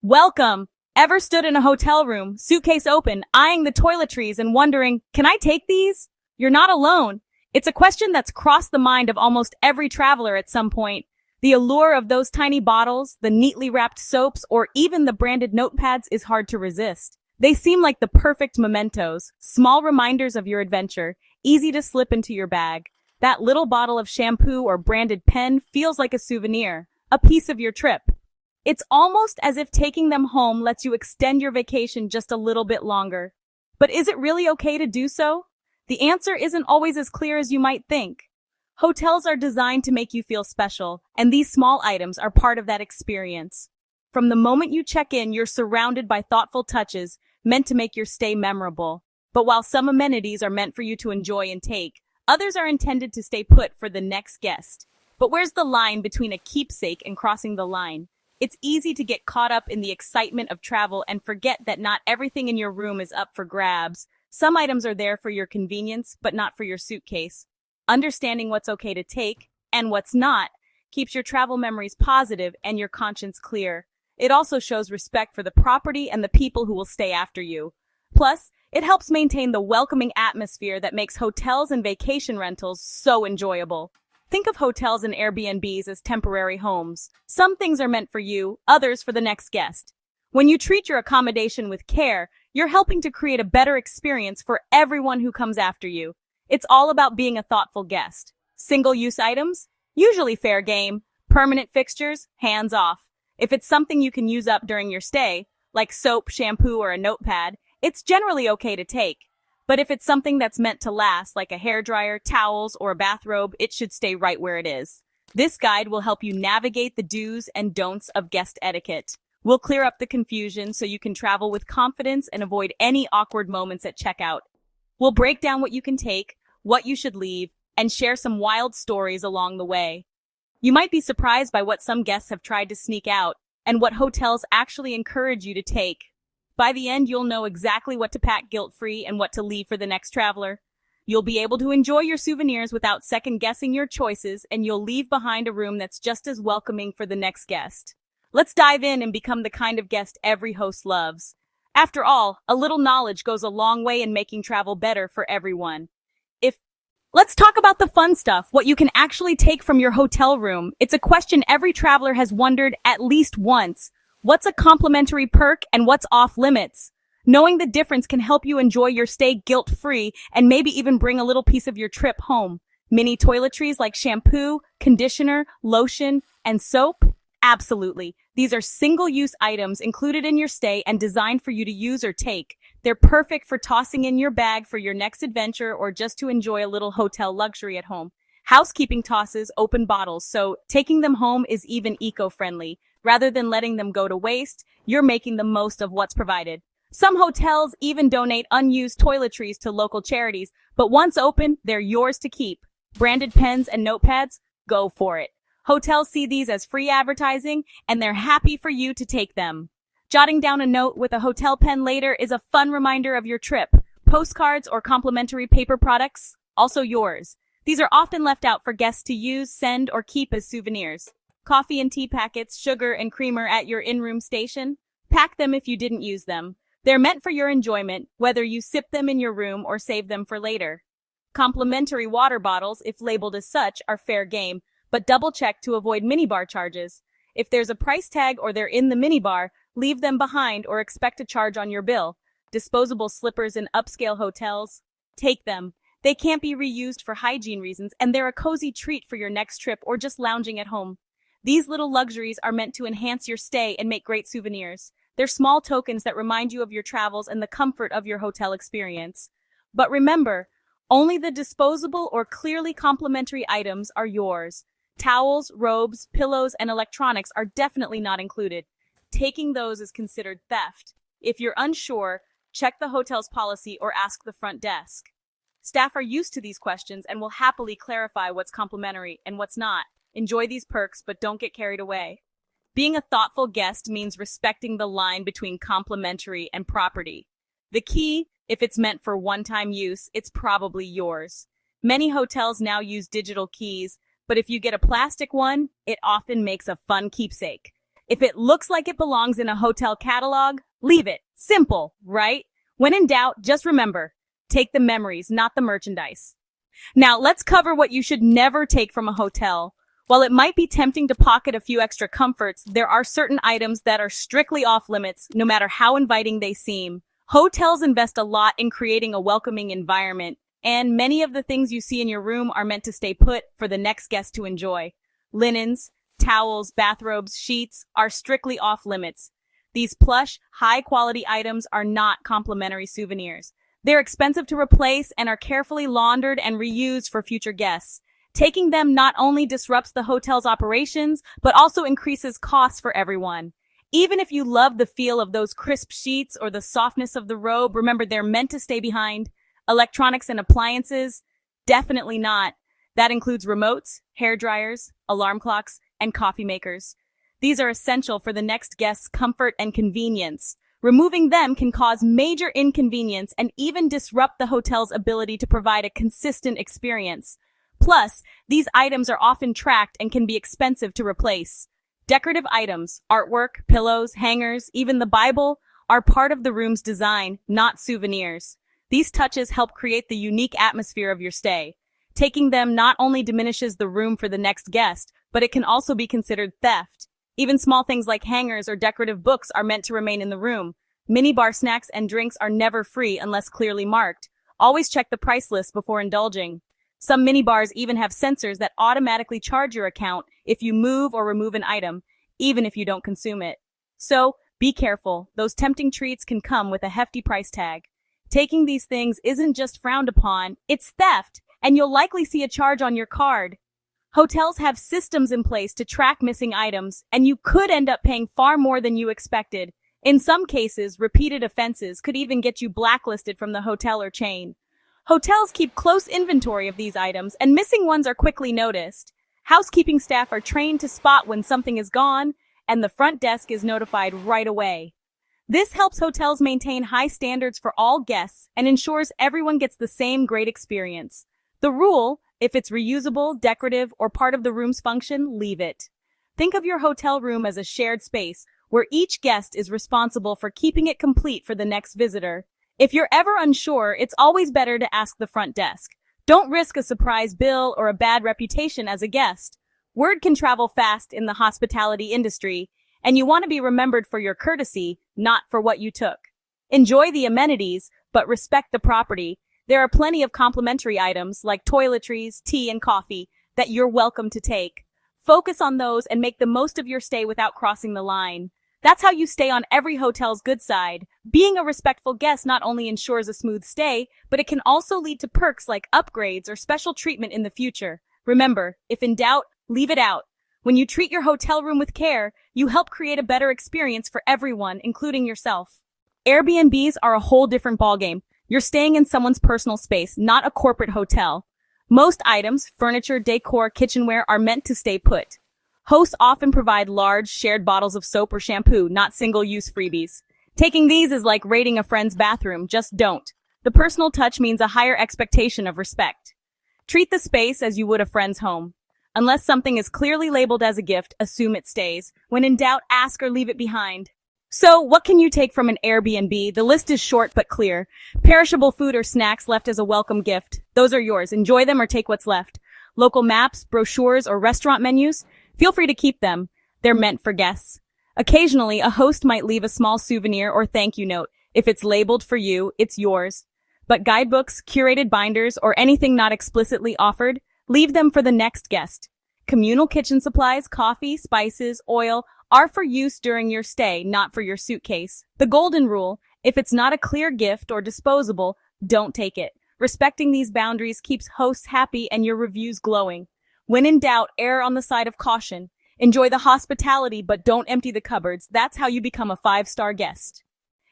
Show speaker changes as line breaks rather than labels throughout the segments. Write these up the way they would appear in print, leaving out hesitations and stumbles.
Welcome! Ever stood in a hotel room, suitcase open, eyeing the toiletries and wondering, can I take these? You're not alone. It's a question that's crossed the mind of almost every traveler at some point. The allure of those tiny bottles, the neatly wrapped soaps, or even the branded notepads is hard to resist. They seem like the perfect mementos, small reminders of your adventure, easy to slip into your bag. That little bottle of shampoo or branded pen feels like a souvenir, a piece of your trip. It's almost as if taking them home lets you extend your vacation just a little bit longer. But is it really okay to do so? The answer isn't always as clear as you might think. Hotels are designed to make you feel special, and these small items are part of that experience. From the moment you check in, you're surrounded by thoughtful touches meant to make your stay memorable. But while some amenities are meant for you to enjoy and take, others are intended to stay put for the next guest. But where's the line between a keepsake and crossing the line? It's easy to get caught up in the excitement of travel and forget that not everything in your room is up for grabs. Some items are there for your convenience, but not for your suitcase. Understanding what's okay to take and what's not keeps your travel memories positive and your conscience clear. It also shows respect for the property and the people who will stay after you. Plus, it helps maintain the welcoming atmosphere that makes hotels and vacation rentals so enjoyable. Think of hotels and Airbnbs as temporary homes. Some things are meant for you, others for the next guest. When you treat your accommodation with care, you're helping to create a better experience for everyone who comes after you. It's all about being a thoughtful guest. Single-use items? Usually fair game. Permanent fixtures? Hands off. If it's something you can use up during your stay, like soap, shampoo, or a notepad, it's generally okay to take. But if it's something that's meant to last, like a hairdryer, towels, or a bathrobe, it should stay right where it is. This guide will help you navigate the do's and don'ts of guest etiquette. We'll clear up the confusion so you can travel with confidence and avoid any awkward moments at checkout. We'll break down what you can take, what you should leave, and share some wild stories along the way. You might be surprised by what some guests have tried to sneak out and what hotels actually encourage you to take. By the end, you'll know exactly what to pack guilt-free and what to leave for the next traveler. You'll be able to enjoy your souvenirs without second-guessing your choices, and you'll leave behind a room that's just as welcoming for the next guest. Let's dive in and become the kind of guest every host loves. After all, a little knowledge goes a long way in making travel better for everyone. Let's talk about the fun stuff, what you can actually take from your hotel room. It's a question every traveler has wondered at least once. What's a complimentary perk and what's off limits? Knowing the difference can help you enjoy your stay guilt-free and maybe even bring a little piece of your trip home. Mini toiletries like shampoo, conditioner, lotion, and soap? Absolutely. These are single-use items included in your stay and designed for you to use or take. They're perfect for tossing in your bag for your next adventure or just to enjoy a little hotel luxury at home. Housekeeping tosses open bottles, so taking them home is even eco-friendly. Rather than letting them go to waste, you're making the most of what's provided. Some hotels even donate unused toiletries to local charities, but once open, they're yours to keep. Branded pens and notepads? Go for it. Hotels see these as free advertising, and they're happy for you to take them. Jotting down a note with a hotel pen later is a fun reminder of your trip. Postcards or complimentary paper products? Also yours. These are often left out for guests to use, send, or keep as souvenirs. Coffee and tea packets, sugar and creamer at your in-room station? Pack them if you didn't use them. They're meant for your enjoyment, whether you sip them in your room or save them for later. Complimentary water bottles, if labeled as such, are fair game, but double-check to avoid minibar charges. If there's a price tag or they're in the minibar, leave them behind or expect a charge on your bill. Disposable slippers in upscale hotels? Take them. They can't be reused for hygiene reasons, and they're a cozy treat for your next trip or just lounging at home. These little luxuries are meant to enhance your stay and make great souvenirs. They're small tokens that remind you of your travels and the comfort of your hotel experience. But remember, only the disposable or clearly complimentary items are yours. Towels, robes, pillows, and electronics are definitely not included. Taking those is considered theft. If you're unsure, check the hotel's policy or ask the front desk. Staff are used to these questions and will happily clarify what's complimentary and what's not. Enjoy these perks, but don't get carried away. Being a thoughtful guest means respecting the line between complimentary and property. The key, if it's meant for one-time use, it's probably yours. Many hotels now use digital keys, but if you get a plastic one, it often makes a fun keepsake. If it looks like it belongs in a hotel catalog, leave it. Simple, right? When in doubt, just remember, take the memories, not the merchandise. Now, let's cover what you should never take from a hotel. While it might be tempting to pocket a few extra comforts, there are certain items that are strictly off limits, no matter how inviting they seem. Hotels invest a lot in creating a welcoming environment, and many of the things you see in your room are meant to stay put for the next guest to enjoy. Linens, towels, bathrobes, sheets are strictly off limits. These plush, high-quality items are not complimentary souvenirs. They're expensive to replace and are carefully laundered and reused for future guests. Taking them not only disrupts the hotel's operations, but also increases costs for everyone. Even if you love the feel of those crisp sheets or the softness of the robe, remember they're meant to stay behind. Electronics and appliances? Definitely not. That includes remotes, hair dryers, alarm clocks, and coffee makers. These are essential for the next guest's comfort and convenience. Removing them can cause major inconvenience and even disrupt the hotel's ability to provide a consistent experience. Plus, these items are often tracked and can be expensive to replace. Decorative items, artwork, pillows, hangers, even the Bible, are part of the room's design, not souvenirs. These touches help create the unique atmosphere of your stay. Taking them not only diminishes the room for the next guest, but it can also be considered theft. Even small things like hangers or decorative books are meant to remain in the room. Minibar snacks and drinks are never free unless clearly marked. Always check the price list before indulging. Some minibars even have sensors that automatically charge your account if you move or remove an item, even if you don't consume it. So, be careful. Those tempting treats can come with a hefty price tag. Taking these things isn't just frowned upon, it's theft, and you'll likely see a charge on your card. Hotels have systems in place to track missing items, and you could end up paying far more than you expected. In some cases, repeated offenses could even get you blacklisted from the hotel or chain. Hotels keep close inventory of these items, and missing ones are quickly noticed. Housekeeping staff are trained to spot when something is gone, and the front desk is notified right away. This helps hotels maintain high standards for all guests and ensures everyone gets the same great experience. The rule: if it's reusable, decorative, or part of the room's function, leave it. Think of your hotel room as a shared space where each guest is responsible for keeping it complete for the next visitor. If you're ever unsure, it's always better to ask the front desk. Don't risk a surprise bill or a bad reputation as a guest. Word can travel fast in the hospitality industry, and you want to be remembered for your courtesy, not for what you took. Enjoy the amenities, but respect the property. There are plenty of complimentary items like toiletries, tea, and coffee that you're welcome to take. Focus on those and make the most of your stay without crossing the line. That's how you stay on every hotel's good side. Being a respectful guest not only ensures a smooth stay, but it can also lead to perks like upgrades or special treatment in the future. Remember, if in doubt, leave it out. When you treat your hotel room with care, you help create a better experience for everyone, including yourself. Airbnbs are a whole different ballgame. You're staying in someone's personal space, not a corporate hotel. Most items, furniture, decor, kitchenware, are meant to stay put. Hosts often provide large, shared bottles of soap or shampoo, not single-use freebies. Taking these is like raiding a friend's bathroom, just don't. The personal touch means a higher expectation of respect. Treat the space as you would a friend's home. Unless something is clearly labeled as a gift, assume it stays. When in doubt, ask or leave it behind. So, what can you take from an Airbnb? The list is short but clear. Perishable food or snacks left as a welcome gift. Those are yours. Enjoy them or take what's left. Local maps, brochures, or restaurant menus? Feel free to keep them. They're meant for guests. Occasionally, a host might leave a small souvenir or thank you note. If it's labeled for you, it's yours. But guidebooks, curated binders, or anything not explicitly offered, leave them for the next guest. Communal kitchen supplies, coffee, spices, oil, are for use during your stay, not for your suitcase. The golden rule: if it's not a clear gift or disposable, don't take it. Respecting these boundaries keeps hosts happy and your reviews glowing. When in doubt, err on the side of caution. Enjoy the hospitality, but don't empty the cupboards. That's how you become a 5-star guest.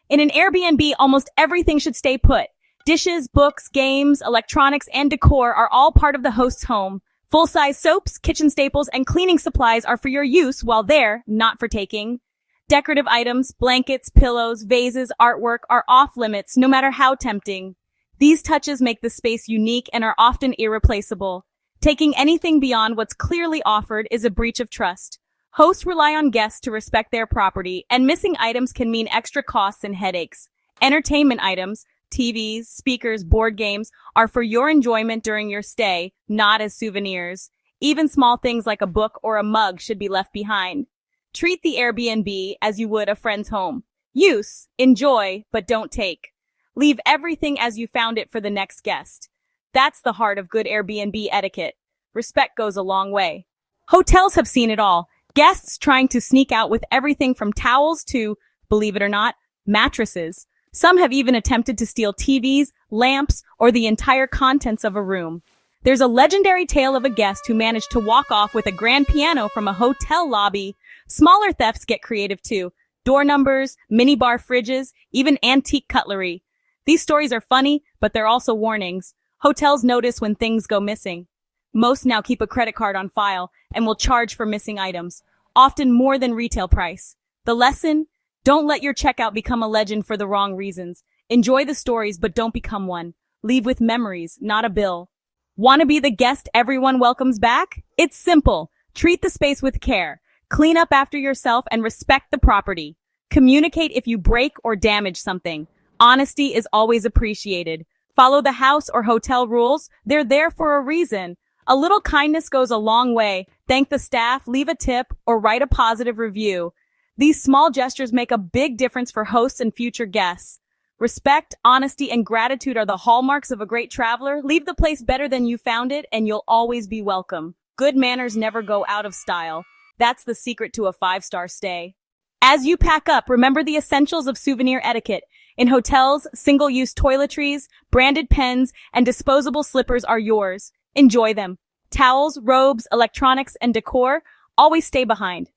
In an Airbnb, almost everything should stay put. Dishes, books, games, electronics, and decor are all part of the host's home. Full-size soaps, kitchen staples, and cleaning supplies are for your use while there, not for taking. Decorative items, blankets, pillows, vases, artwork are off limits, no matter how tempting. These touches make the space unique and are often irreplaceable. Taking anything beyond what's clearly offered is a breach of trust. Hosts rely on guests to respect their property, and missing items can mean extra costs and headaches. Entertainment items, TVs, speakers, board games, are for your enjoyment during your stay, not as souvenirs. Even small things like a book or a mug should be left behind. Treat the Airbnb as you would a friend's home. Use, enjoy, but don't take. Leave everything as you found it for the next guest. That's the heart of good Airbnb etiquette. Respect goes a long way. Hotels have seen it all. Guests trying to sneak out with everything from towels to, believe it or not, mattresses. Some have even attempted to steal TVs, lamps, or the entire contents of a room. There's a legendary tale of a guest who managed to walk off with a grand piano from a hotel lobby. Smaller thefts get creative too. Door numbers, minibar fridges, even antique cutlery. These stories are funny, but they're also warnings. Hotels notice when things go missing. Most now keep a credit card on file and will charge for missing items, often more than retail price. The lesson? Don't let your checkout become a legend for the wrong reasons. Enjoy the stories, but don't become one. Leave with memories, not a bill. Want to be the guest everyone welcomes back? It's simple. Treat the space with care. Clean up after yourself and respect the property. Communicate if you break or damage something. Honesty is always appreciated. Follow the house or hotel rules. They're there for a reason. A little kindness goes a long way. Thank the staff, leave a tip, or write a positive review. These small gestures make a big difference for hosts and future guests. Respect, honesty, and gratitude are the hallmarks of a great traveler. Leave the place better than you found it, and you'll always be welcome. Good manners never go out of style. That's the secret to a 5-star stay. As you pack up, remember the essentials of souvenir etiquette. In hotels, single-use toiletries, branded pens, and disposable slippers are yours. Enjoy them. Towels, robes, electronics, and decor always stay behind.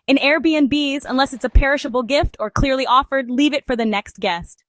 In Airbnbs, unless it's a perishable gift or clearly offered, leave it for the next guest.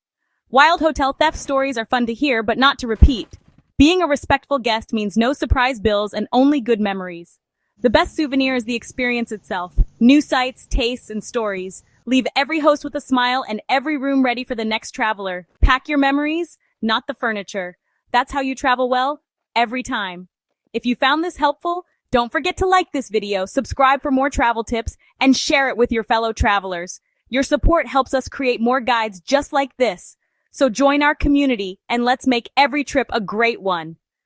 Wild hotel theft stories are fun to hear, but not to repeat. Being a respectful guest means no surprise bills and only good memories. The best souvenir is the experience itself. New sights, tastes, and stories. Leave every host with a smile and every room ready for the next traveler. Pack your memories, not the furniture. That's how you travel well, every time. If you found this helpful, don't forget to like this video, subscribe for more travel tips, and share it with your fellow travelers. Your support helps us create more guides just like this. So join our community and let's make every trip a great one.